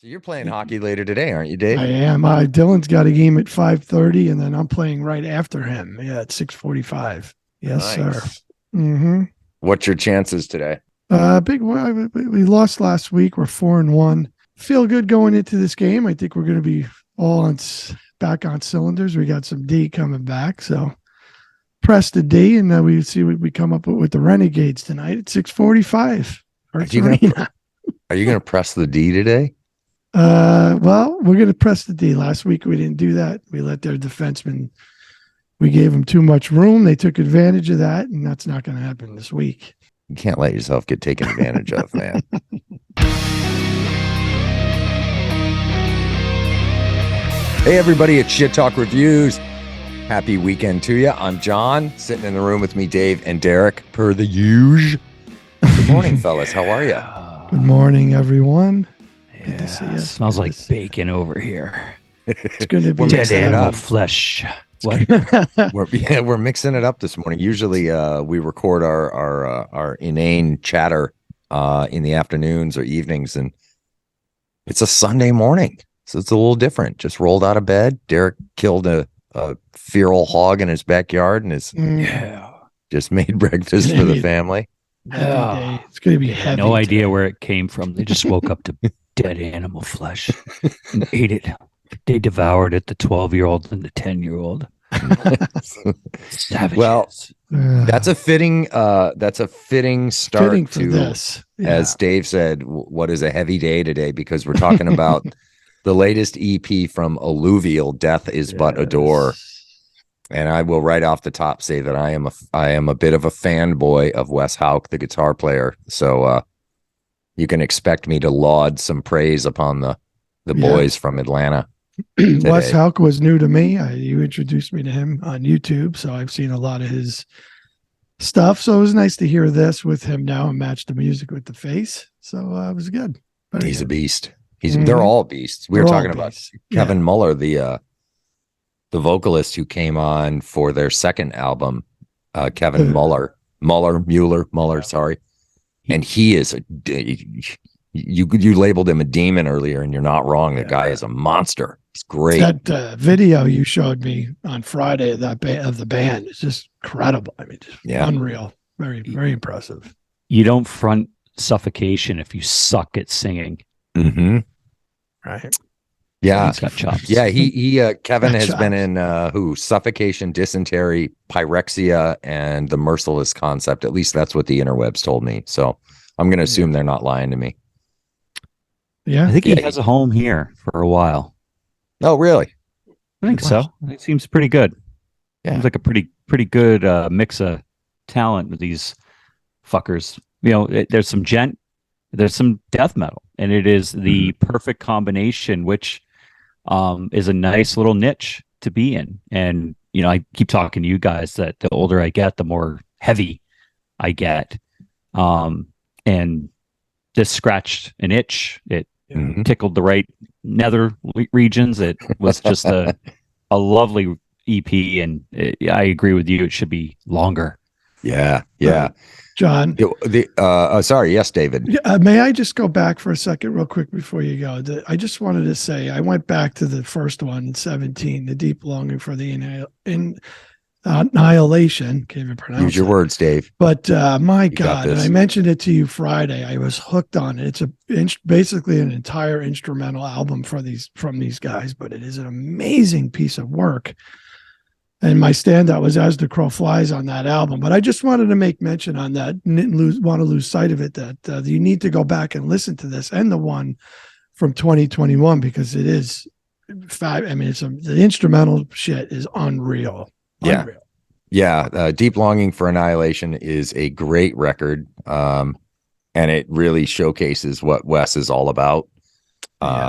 So you're playing hockey later today, aren't you, I Dave? am. Dylan's got a game at 5:30, and then I'm playing right after him. Yeah, at 6:45. Yes, sir. Nice. Mm-hmm. What's your chances today? Big. Well, we lost last week. We're 4-1. Feel good going into this game. I think we're going to be all back on cylinders. We got some D coming back, so press the D, and we see what we come up with the Renegades tonight at 6:45. Are you gonna Are you gonna press the D today? Well, we're going to press the D. Last week we didn't do that. We let their defensemen. We gave them too much room. They took advantage of that, and that's not going to happen this week. You can't let yourself get taken advantage of, man. Hey, everybody, it's Shit Talk Reviews. Happy weekend to you. I'm John, sitting in the room with me, Dave and Derek, per the usual. Good morning, fellas. How are you? Good morning, everyone. Good to see you. Smells like bacon over here. It's going to be dead animal flesh. What? We're mixing it up this morning. Usually, we record our inane chatter in the afternoons or evenings, and it's a Sunday morning, so it's a little different. Just rolled out of bed. Derek killed a feral hog in his backyard, and just made breakfast for the family. Day. It's going to be heavy. No idea where it came from. They just woke up to dead animal flesh and ate it. They devoured it, the 12-year-old and the 10-year-old. Savages. Well, that's a fitting start to this. Yeah. As Dave said, what is a heavy day today, because we're talking about the latest EP from Alluvial, Death is But a Door. And I will right off the top say that I am a bit of a fanboy of Wes Hauck, the guitar player. So you can expect me to laud some praise upon the boys from Atlanta. Wes Hauck was new to me. You introduced me to him on YouTube, so I've seen a lot of his stuff. So it was nice to hear this with him now and match the music with the face. So it was good. He's a beast. They're all beasts. We were talking about Kevin Muller, the vocalist who came on for their second album, Kevin Muller, sorry. And he is you labeled him a demon earlier, and you're not wrong. The guy is a monster. He's great. That video you showed me on Friday of the band is just incredible. I mean, just unreal. Very, very impressive. You don't front suffocation if you suck at singing. Mm-hmm. Right. Yeah, he's got chops. Yeah, Kevin has been in Suffocation, Dysentery, Pyrexia, and The Merciless Concept. At least that's what the interwebs told me. So I'm going to assume they're not lying to me. Yeah, I think he has a home here for a while. Oh, really? I think so. It seems pretty good. Yeah, seems like a pretty good mix of talent with these fuckers. You know, there's some there's some death metal, and it is the perfect combination, which is a nice little niche to be in. And, you know, I keep talking to you guys that the older I get, the more heavy I get. And this scratched an itch. It tickled the right nether regions. It was just a lovely EP. And I agree with you. It should be longer. Yeah. John. Sorry. Yes, David. May I just go back for a second real quick before you go? I just wanted to say, I went back to the first one, 17, the deep longing for the annihilation. Can't even pronounce it. Use your words, Dave. But my God, and I mentioned it to you Friday. I was hooked on it. It's basically an entire instrumental album from these guys, but it is an amazing piece of work. And my standout was As the Crow Flies on that album. But I just wanted to make mention on that, didn't want to lose sight of it, that you need to go back and listen to this and the one from 2021, because it is I mean, the instrumental shit is unreal. Yeah. Deep Longing for Annihilation is a great record. And it really showcases what Wes is all about.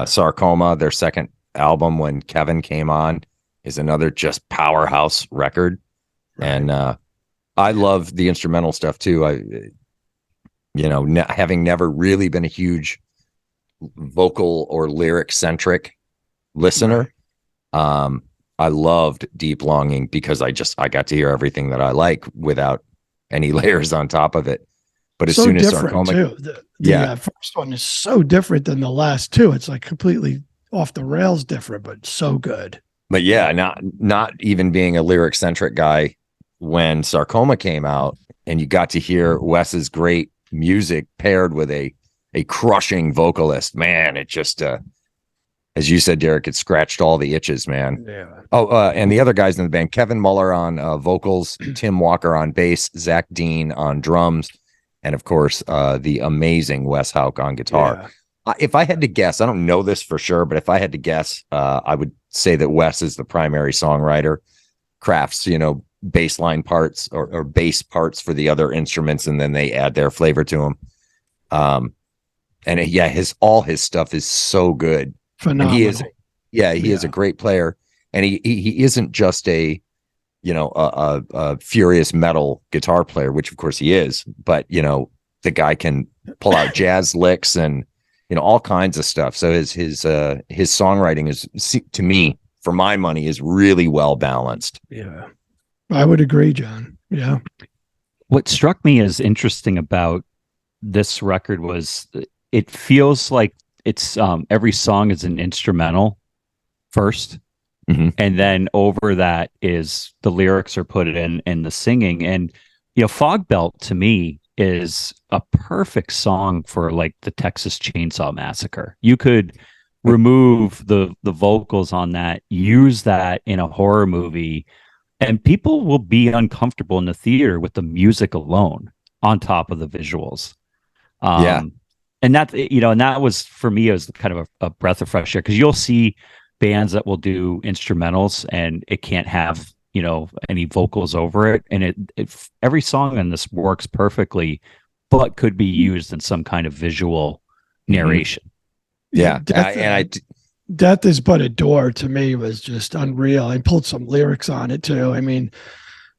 Sarcoma, their second album when Kevin came on, is another just powerhouse record. Right. And I love the instrumental stuff too. Having never really been a huge vocal or lyric centric listener, I loved Deep Longing because I got to hear everything that I like without any layers on top of it. But as so soon as different Sarcoma, too. The first one is so different than the last two. It's like completely off the rails different, but so good. but yeah, not even being a lyric centric guy, when Sarcoma came out and you got to hear Wes's great music paired with a crushing vocalist, man, it just as you said, Derek, it scratched all the itches, man. Yeah. And the other guys in the band, Kevin Muller on vocals, Tim Walker on bass, Zach Dean on drums, and of course, the amazing Wes Hauck on guitar. Yeah. If I had to guess, I don't know this for sure, but if I had to guess, I would say that Wes is the primary songwriter, crafts, bass line parts or bass parts for the other instruments, and then they add their flavor to them. And all his stuff is so good. Phenomenal. And he is a great player, and he isn't just a furious metal guitar player, which of course he is, but the guy can pull out jazz licks and all kinds of stuff. So his songwriting is, to me, for my money, is really well balanced. Yeah, I would agree, John. Yeah. What struck me as interesting about this record was it feels like it's every song is an instrumental first, and then over that is the lyrics are put in and the singing. And Fog Belt to me is a perfect song for like the Texas Chainsaw Massacre. You could remove the vocals on that, use that in a horror movie, and people will be uncomfortable in the theater with the music alone on top of the visuals. And that, and that was, for me, it was kind of a breath of fresh air, because you'll see bands that will do instrumentals and it can't have, any vocals over it. And it every song in this works perfectly, but could be used in some kind of visual narration. Yeah. Death is But a Door to me was just unreal. I pulled some lyrics on it too. I mean,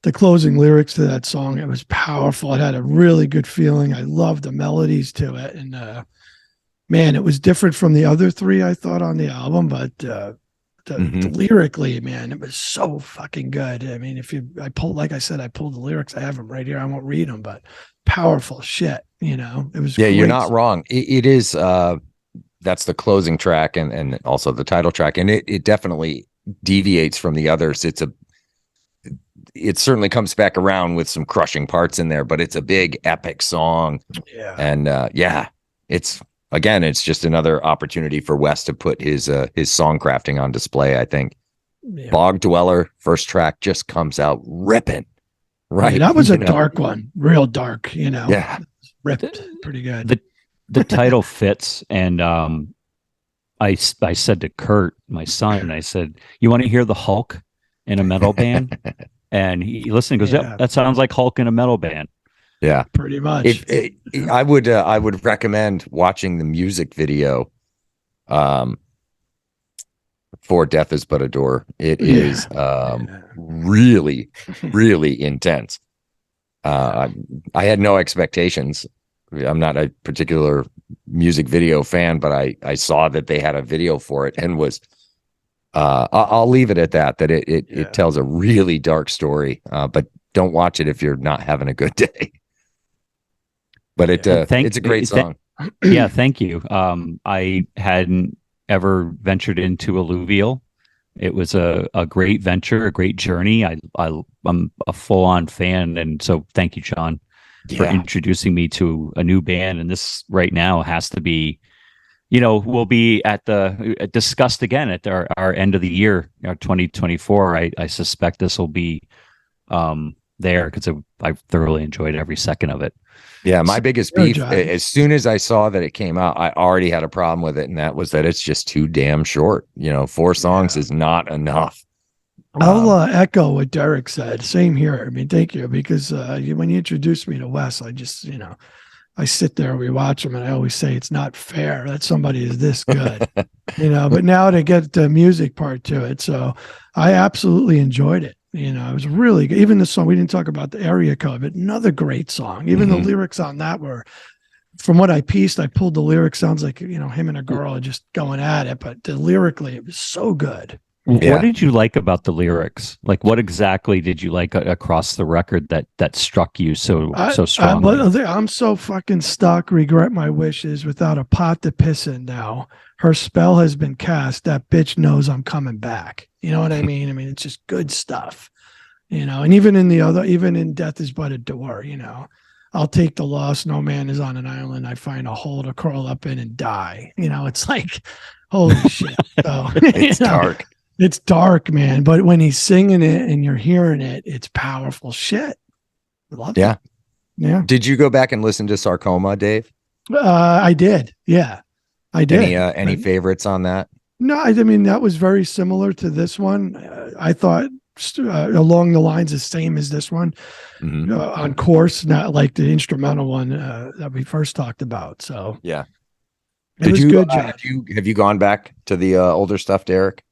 the closing lyrics to that song, it was powerful. It had a really good feeling. I loved the melodies to it. And man, it was different from the other three I thought on the album, but lyrically, man, it was so fucking good. I mean, I pulled the lyrics. I have them right here. I won't read them, but powerful shit. It was great. You're not song. wrong. It is. That's the closing track and also the title track, and it definitely deviates from the others. It certainly comes back around with some crushing parts in there, but it's a big epic song. Yeah. And it's just another opportunity for Wes to put his song crafting on display, I think. Yeah. Bog Dweller, first track, just comes out ripping. Right. That was a dark one, real dark, Yeah. Ripped pretty good. The title fits, and I said to Kurt, my son, I said, "You want to hear the Hulk in a metal band?" And he listened and goes, "Yep, that sounds like Hulk in a metal band." Yeah, pretty much. I would recommend watching the music video for Death is But a Door. It is really, really intense. I had no expectations. I'm not a particular music video fan, but I saw that they had a video for it and was I'll leave it at that it tells a really dark story, but don't watch it if you're not having a good day. But it's a great song. Yeah, thank you. I hadn't ever ventured into Alluvial. It was a great venture, a great journey. I'm a full-on fan, and so thank you, John, for introducing me to a new band. And this right now has to be, we'll be at discussed again at our end of the year, our 2024. I suspect this will be there, because I thoroughly enjoyed every second of it. Yeah, my biggest beef, as soon as I saw that it came out, I already had a problem with it, and that was that it's just too damn short. 4 songs is not enough. I'll echo what Derek said. Same here. I mean, thank you, because when you introduced me to Wes, I just, I sit there, we watch them, and I always say it's not fair that somebody is this good, but now to get the music part to it. So I absolutely enjoyed it. It was really good. Even the song, we didn't talk about the Area Code, but another great song. Even the lyrics on that were, from what I pulled the lyrics, sounds like, him and a girl are just going at it, but lyrically, it was so good. What did you like about the lyrics? Like, what exactly did you like across the record that struck you so strongly? I'm so fucking stuck. Regret my wishes without a pot to piss in now. Her spell has been cast. That bitch knows I'm coming back. You know what I mean? I mean, it's just good stuff. And even in Death is But a Door, I'll take the loss. No man is on an island. I find a hole to crawl up in and die. It's like, holy shit. So, it's dark. It's dark, man. But when he's singing it and you're hearing it, it's powerful shit. Love it. Yeah. Did you go back and listen to Sarcoma, Dave? I did. Yeah, I did. Any favorites on that? No, I mean, that was very similar to this one. I thought along the lines the same as this one, on course, not like the instrumental one that we first talked about. So yeah, it was good. Have you gone back to the older stuff, Derek?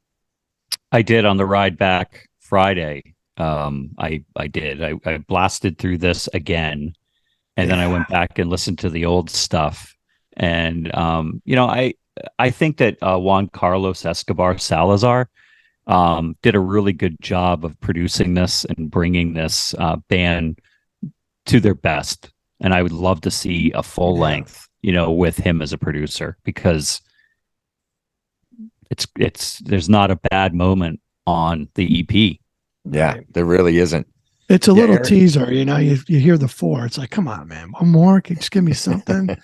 I did on the ride back Friday. I did. I blasted through this again, and then I went back and listened to the old stuff. And I think that Juan Carlos Escobar Salazar did a really good job of producing this and bringing this band to their best. And I would love to see a full length, with him as a producer, because there's not a bad moment on the EP. Yeah, right. There really isn't. It's a little teaser, you hear the 4. It's like, come on, man, one more. Can you just give me something?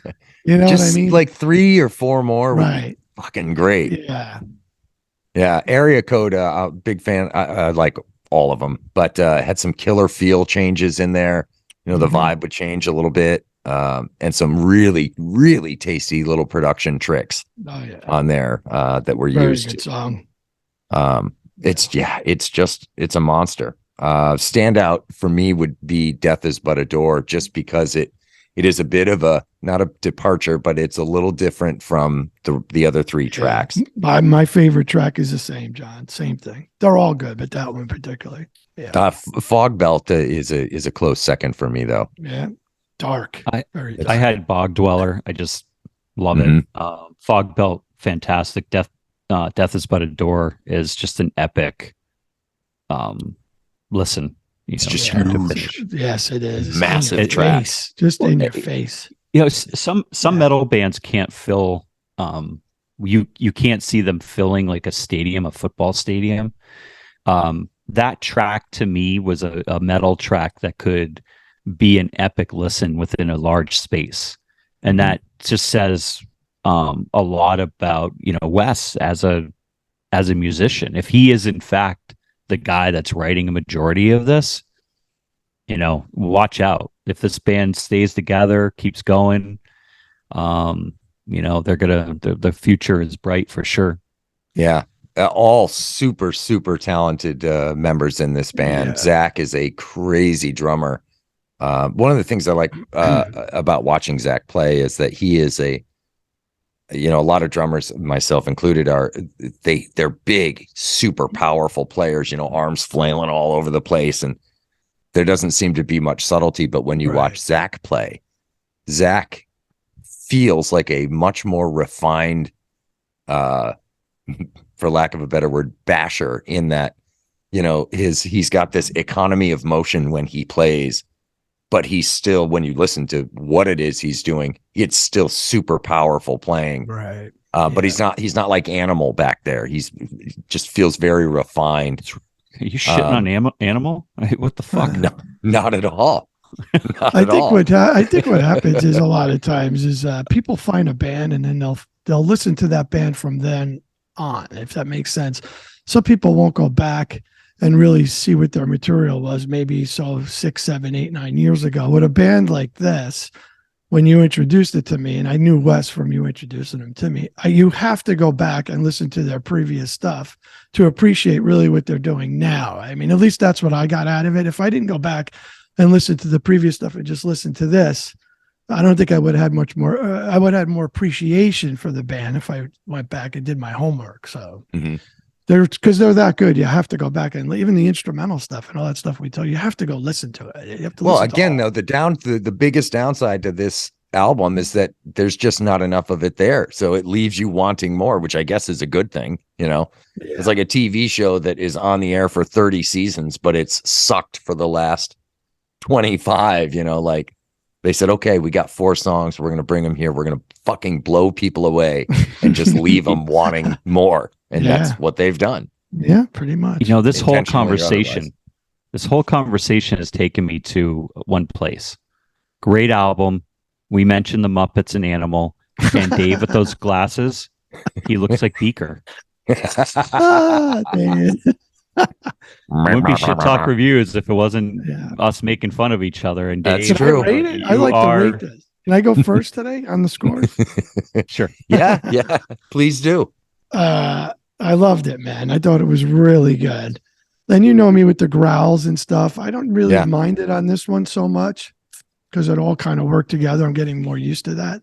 You know just what I mean? Like 3 or 4 more. Right. Fucking great. Yeah. Yeah. Area Code, big fan. I like all of them, but had some killer feel changes in there. The vibe would change a little bit. And some really, really tasty little production tricks on there that were used. Very good song. It's a monster. Standout for me would be Death is But a Door, just because it is a bit of not a departure, but it's a little different from the other 3 tracks. My favorite track is the same, John. Same thing. They're all good, but that one particularly. Yeah. Fog Belt is a close second for me, though. Yeah. Dark. Very dark. I had Bog Dweller. I just love it. Fog Belt, fantastic. Death is But a Door is just an epic listen. It's just huge. Yes, it is. Massive track. Just in your face. Some metal bands can't fill. You can't see them filling like a stadium, a football stadium. That track to me was a metal track that could be an epic listen within a large space, and that just says a lot about Wes as a musician. If he is in fact the guy that's writing a majority of this, watch out. If this band stays together, keeps going, the future is bright for sure. Yeah. All super, super talented members in this band. Yeah. Zach is a crazy drummer. One of the things I like about watching Zach play is that he is a lot of drummers, myself included, they're big, super powerful players, arms flailing all over the place, and there doesn't seem to be much subtlety. But when you watch Zach play, Zach feels like a much more refined, for lack of a better word, basher, in that, he's got this economy of motion when he plays, but he's still, when you listen to what it is he's doing, it's still super powerful playing. Right. But he's not like Animal back there. He just feels very refined. Are you shitting on Animal? What the fuck? No, not at all. I think what happens is a lot of times is people find a band and then they'll listen to that band from then on, if that makes sense. Some people won't go back and really see what their material was maybe 6, 7, 8, 9 years ago. With a band like this, when you introduced it to me, and I knew Wes from you introducing him to me, you have to go back and listen to their previous stuff to appreciate really what they're doing now. I mean, at least that's what I got out of it. If I didn't go back and listen to the previous stuff and just listen to this, I don't think I would have had much more. I would have had more appreciation for the band if I went back and did my homework. So because they're that good, you have to go back, and even the instrumental stuff and all that stuff we tell you have to go listen to it. You have to. Well, again, though, the biggest downside to this album is that there's just not enough of it there. So it leaves you wanting more, which I guess is a good thing. It's like a TV show that is on the air for 30 seasons, but it's sucked for the last 25, like they said, okay, we got 4 songs. We're going to bring them here. We're going to fucking blow people away and just leave them wanting more. And that's what they've done. Yeah, pretty much. This whole conversation has taken me to one place. Great album. We mentioned the Muppets and Animal, and Dave with those glasses. He looks like Beaker. Man. Wouldn't be Shit Talk Reviews if it wasn't us making fun of each other. And Dave, that's true. I like to rate this. Can I go first today on the scores? Sure. Yeah, please do. I loved it, man. I thought it was really good. Then you know me with the growls and stuff. I don't really mind it on this one so much because it all kind of worked together. I'm getting more used to that.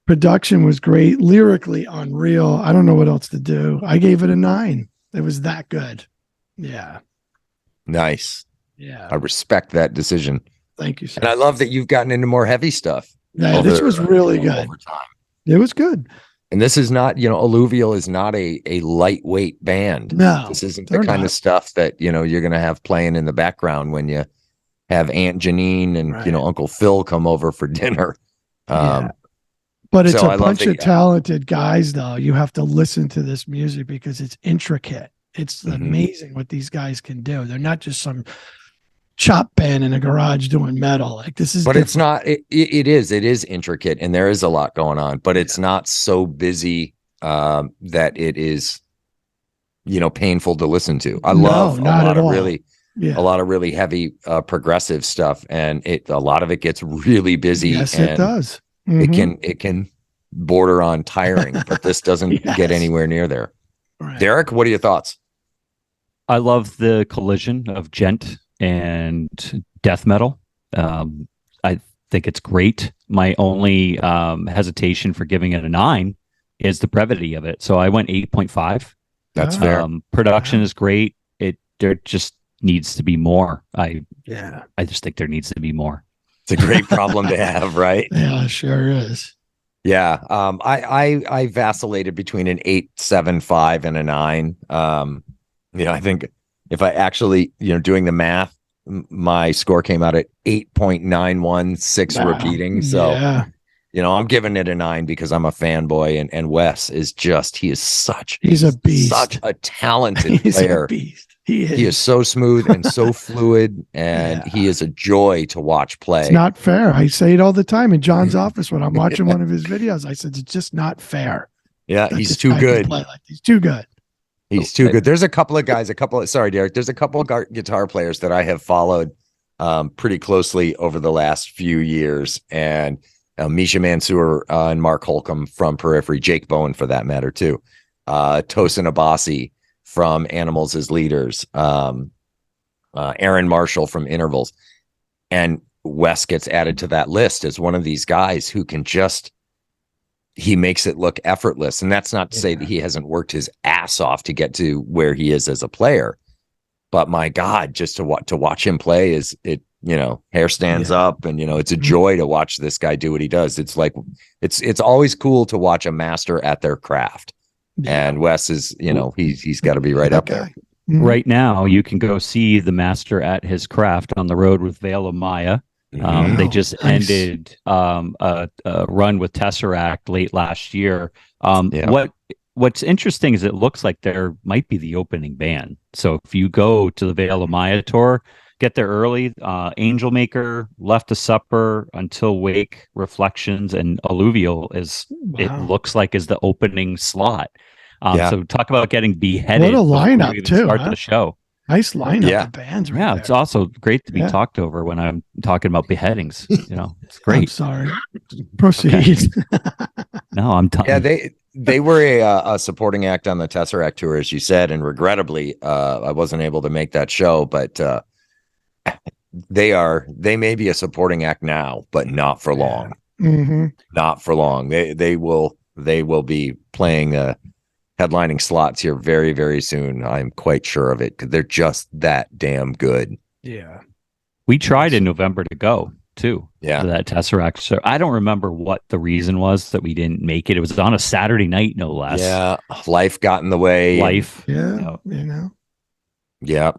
Production was great. Lyrically unreal. I don't know what else to do. I gave it a 9. It was that good. Yeah. Nice. Yeah. I respect that decision. Thank you, sir. And I love that you've gotten into more heavy stuff. Yeah, this was really good. Over time. It was good. And this is not, Alluvial is not a lightweight band. No. This isn't the kind of stuff that, you're going to have playing in the background when you have Aunt Janine and, Uncle Phil come over for dinner. But it's a bunch of talented guys, though. You have to listen to this music because it's intricate. It's amazing what these guys can do. They're not just some chop band in a garage doing metal. Like this is, but different. It's not. It is intricate, and there is a lot going on. But it's not so busy that it is, painful to listen to. I love a lot of really heavy progressive stuff, and a lot of it gets really busy. Yes, and it does. It can border on tiring, but this doesn't get anywhere near there. Right. Derek, what are your thoughts? I love the collision of gent and death metal. I think it's great. My only hesitation for giving it a 9 is the brevity of it. So I went 8.5. That's fair. Production is great. There just needs to be more. I just think there needs to be more. It's a great problem to have, right? Yeah, sure is. Yeah. I vacillated between an 8.75 and a 9. I think if I actually, doing the math, my score came out at 8.916 repeating. So, I'm giving it a 9 because I'm a fanboy, and Wes is he's a beast, such a talented player. A beast. He is so smooth and so fluid, and he is a joy to watch play. It's not fair. I say it all the time in John's office when I'm watching one of his videos. I said, it's just not fair. Yeah, he's too good. He's too good. He's too good. There's a couple of guys, sorry, Derek. There's a couple of guitar players that I have followed pretty closely over the last few years. And Misha Mansour and Mark Holcomb from Periphery, Jake Bowen for that matter, too. Tosin Abasi from Animals as Leaders, Aaron Marshall from Intervals. And Wes gets added to that list as one of these guys who can he makes it look effortless. And that's not to say that he hasn't worked his ass off to get to where he is as a player. But my God, just to watch him play hair stands up, and, it's a joy to watch this guy do what he does. It's like, it's always cool to watch a master at their craft. And Wes is, he's got to be right up there. Right now, you can go see the master at his craft on the road with Veil of Maya. They just ended a run with Tesseract late last year. What's interesting is it looks like there might be the opening band. So if you go to the Veil of Maya tour, get there early. Angel Maker, Left to Supper, Until Wake, Reflections, and Alluvial it looks like is the opening slot. So talk about getting beheaded. What a lineup too! Start the show. Nice lineup of bands. Right it's also great to be talked over when I'm talking about beheadings. It's great. I'm sorry. Proceed. No, I'm done. Yeah, they were a supporting act on the Tesseract tour, as you said, and regrettably, I wasn't able to make that show. But they may be a supporting act now, but not for long. Not for long. They will be playing headlining slots here very, very soon. I'm quite sure of it, because they're just that damn good. Yeah. We tried in November to go, too. Yeah. For that Tesseract. So I don't remember what the reason was that we didn't make it. It was on a Saturday night, no less. Yeah. Life got in the way. Life. Yeah. You know. Yeah.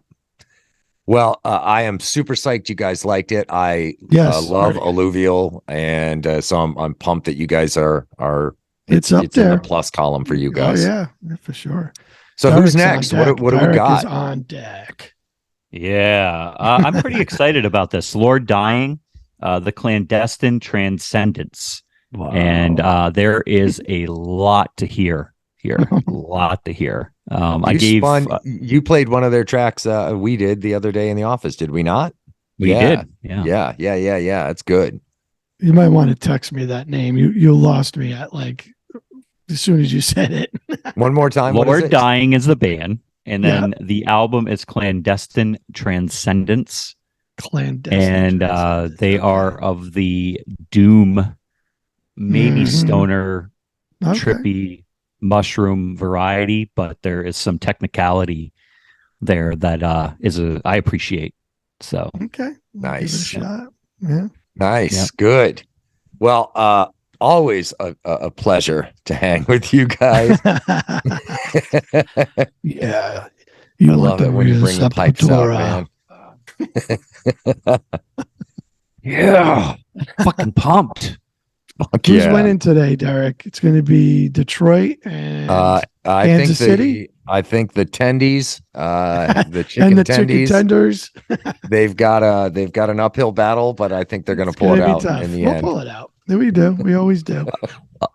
Well, I am super psyched you guys liked it. I love Alluvial, and so I'm pumped that you guys are. It's up there. In the plus column for you guys. Oh yeah, for sure. So Derek's who's next? What do we Derek got? is on deck. Yeah, I'm pretty excited about this. Lord Dying, the Clandestine Transcendence. Wow. And there is a lot to hear here. A lot to hear. You played one of their tracks. We did the other day in the office, did we not? We did. Yeah. It's good. You might want to text me that name. You lost me at like as soon as you said it. One more time. Lord Dying is the band, and then the album is Clandestine Transcendence. Clandestine. And they are of the doom, maybe stoner, trippy mushroom variety, but there is some technicality there that I appreciate. So nice. Give it a shot. Yeah. Nice. Yep. Good. Well, always a pleasure to hang with you guys. Yeah. I love it when you bring the pipes out, man. Yeah. Fucking pumped. Who's winning today, Derek? It's going to be Detroit and Kansas City. I think the tendies, the chicken and the tendies, chicken tenders. they've got an uphill battle, but I think they're going to pull it out in the end. We'll pull it out. We do. We always do.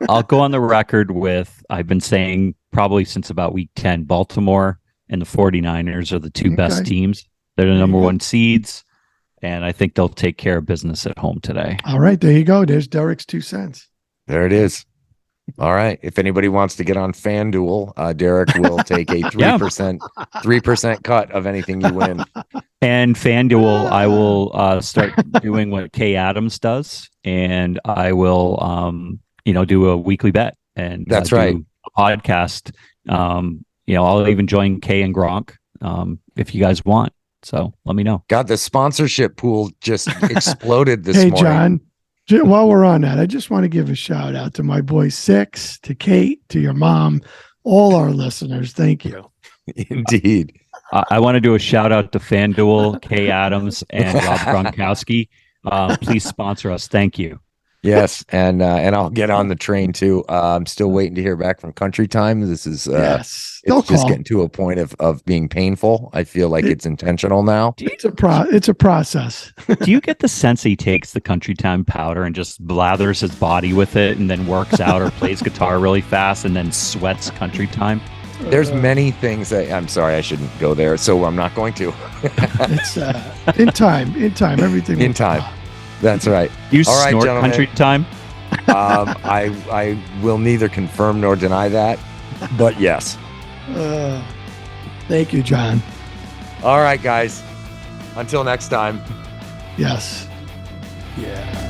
I'll go on the record with I've been saying probably since about week 10, Baltimore and the 49ers are the two best teams. They're the number one seeds. And I think they'll take care of business at home today. All right, there you go. There's Derek's 2 cents. There it is. All right. If anybody wants to get on FanDuel, Derek will take a 3% cut of anything you win. And FanDuel, I will start doing what Kay Adams does, and I will do a weekly bet. And that's right. A podcast. I'll even join Kay and Gronk if you guys want. So let me know. God, the sponsorship pool just exploded this morning. Hey, John, while we're on that, I just want to give a shout out to my boy Six, to Kate, to your mom, all our listeners. Thank you. Indeed. I want to do a shout out to FanDuel, Kay Adams, and Rob Gronkowski. Please sponsor us. Thank you. Yes, and I'll get on the train too. I'm still waiting to hear back from Country Time. This is it's just getting to a point of being painful. I feel like it's intentional now. It's a process. Do you get the sense he takes the Country Time powder and just blathers his body with it and then works out or plays guitar really fast and then sweats Country Time? There's many things I'm sorry, I shouldn't go there, so I'm not going to. It's in time, everything in time. That's right. You all snort right, Country Time? I will neither confirm nor deny that, but yes. Thank you, John. All right, guys. Until next time. Yes. Yeah.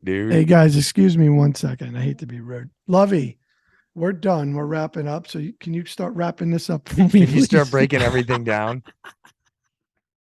Dude. Hey, guys, excuse me 1 second. I hate to be rude. Lovey. We're done. We're wrapping up. So can you start wrapping this up for me? Can you start breaking everything down?